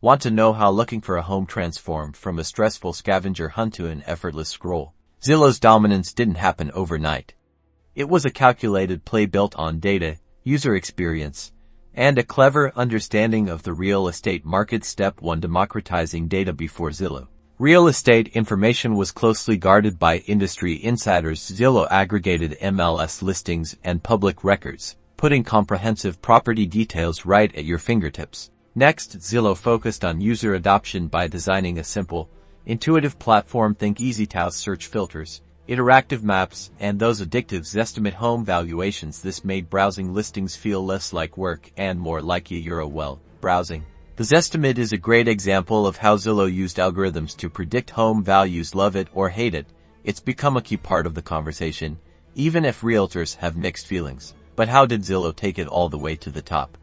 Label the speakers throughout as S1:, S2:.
S1: Want to know how looking for a home transformed from a stressful scavenger hunt to an effortless scroll? Zillow's dominance didn't happen overnight. It was a calculated play built on data, user experience, and a clever understanding of the real estate market. Step 1. Democratizing data. Before Zillow, real estate information was closely guarded by industry insiders. Zillow aggregated MLS listings and public records, putting comprehensive property details right at your fingertips. Next, Zillow focused on user adoption by designing a simple, intuitive platform. Think easy to search filters, interactive maps, and those addictive Zestimate home valuations. This made browsing listings feel less like work and more like browsing. The Zestimate is a great example of how Zillow used algorithms to predict home values. Love it or hate it, it's become a key part of the conversation, even if realtors have mixed feelings. But how did Zillow take it all the way to the top?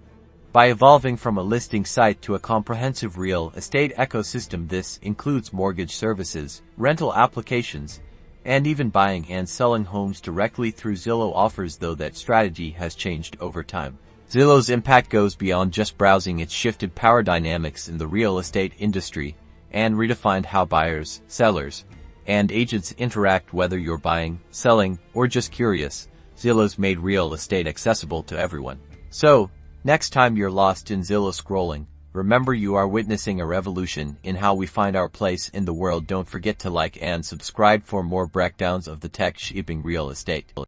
S1: By evolving from a listing site to a comprehensive real estate ecosystem. This includes mortgage services, rental applications, and even buying and selling homes directly through Zillow offers. Though that strategy has changed over time, Zillow's impact goes beyond just browsing. It shifted power dynamics in the real estate industry and redefined how buyers, sellers, and agents interact. Whether you're buying, selling, or just curious, Zillow's made real estate accessible to everyone. So, next time you're lost in Zillow scrolling, remember you are witnessing a revolution in how we find our place in the world. Don't forget to like and subscribe for more breakdowns of the tech shaping real estate.